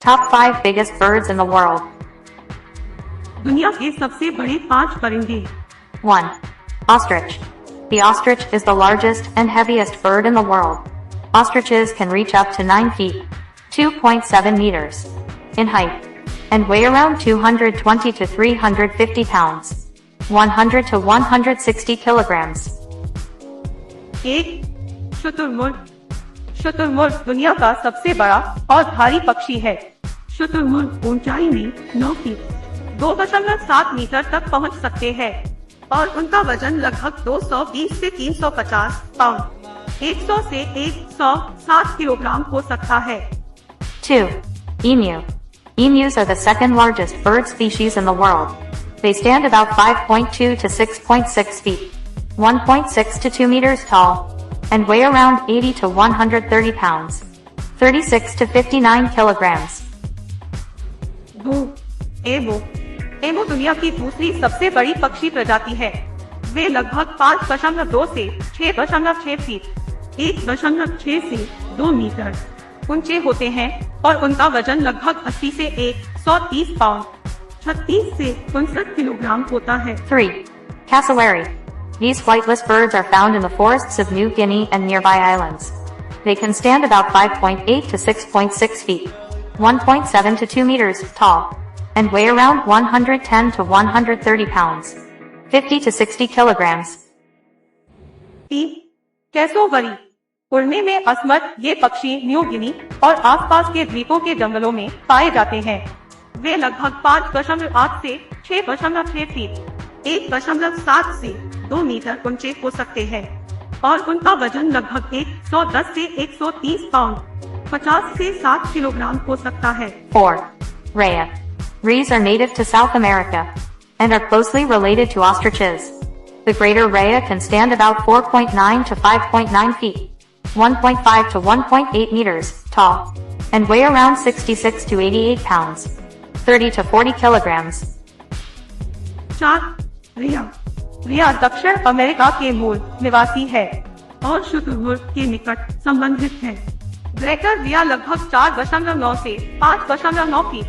Top 5 biggest birds in the world. दुनिया के सबसे बड़े 5 परिंदे। 1. Ostrich. The ostrich is the largest and heaviest bird in the world. Ostriches can reach up to 9 feet, 2.7 meters, in height, and weigh around 220 to 350 pounds, 100 to 160 kilograms. 1. शुतुरमुर्ग। शुतुरमुर्ग दुनिया का सबसे बड़ा और भारी पक्षी है। शुतुरमुर्ग ऊंचाई में 9 फीट 2.7 मीटर तक पहुंच सकते हैं और उनका वजन लगभग 220 से 350 पाउंड 100 से 160 किलोग्राम हो सकता है। 2. Emu. Emus are the second largest bird species in the world. They stand about 5.2 to 6.6 feet, 1.6 to 2 meters tall, and weigh around 80 to 130 pounds, 36 to 59 kilograms. 2. Ammo. Ammo दुनिया की दूसरी सबसे बड़ी पक्षी प्रजाति है। वे लगभग 5.2 से 6.6 फीट 1.6 से 2 मीटर ऊंचे होते हैं और उनका वजन लगभग 80 से 130 पाउंड 36 से 59 किलोग्राम होता है। 3. Cassowary. These flightless birds are found in the forests of New Guinea and nearby islands. They can stand about 5.8 to 6.6 feet, 1.7 to 2 meters tall, and weigh around 110 to 130 pounds, 50 to 60 kilograms. 3. Cassowary. उड़ने में असमर्थ ये पक्षी New Guinea और आसपास के द्वीपों के जंगलों में पाए जाते हैं। वे लगभग 5.8 से 6.6 फीट 1.7 से 2 मीटर ऊंचे हो सकते हैं और उनका वजन लगभग 110 से 130 पाउंड 50 से 60 किलोग्राम हो सकता है। 4. Rhea. Rheas are native to South America and are closely related to ostriches. The greater rhea can stand about 4.9 to 5.9 feet, 1.5 to 1.8 meters tall, and weigh around 66 to 88 pounds, 30 to 40 kilograms. 4. रिया। रिया दक्षिण America के मूल निवासी है और शुतुरमुर्ग के निकट संबंधित है। ग्रेटर रिया लगभग 4.9 से 5.9 फीट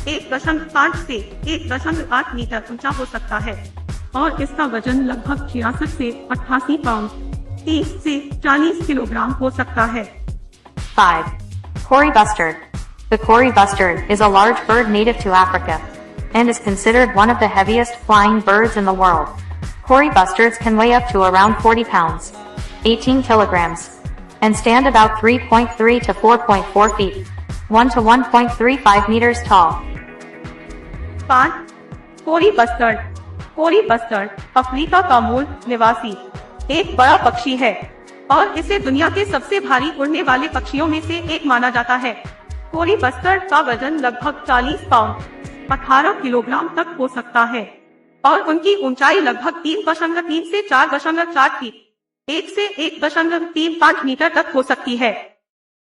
1.5 से 1.8 मीटर ऊंचा हो सकता है और इसका वजन लगभग 66 से 88 पाउंड 30 से 40 किलोग्राम हो सकता है। 5. Kori bustard. The Kori bustard is a large bird native to Africa and is considered one of the heaviest flying birds in the world. Kori bustards can weigh up to around 40 pounds, 18 kilograms, and stand about 3.3 to 4.4 feet, 1 to 1.35 meters tall. 5. Kori bustard. Kori bustard Africa का मूल निवासी एक बड़ा पक्षी है और इसे दुनिया के सबसे भारी उड़ने वाले पक्षियों में से एक माना जाता है। कोरी बस्टर्ड का वजन लगभग 40 पाउंड 18 किलोग्राम तक हो सकता है और उनकी ऊंचाई लगभग 3.3 से 4.4 फीट 1 से 1.35 मीटर तक हो सकती है।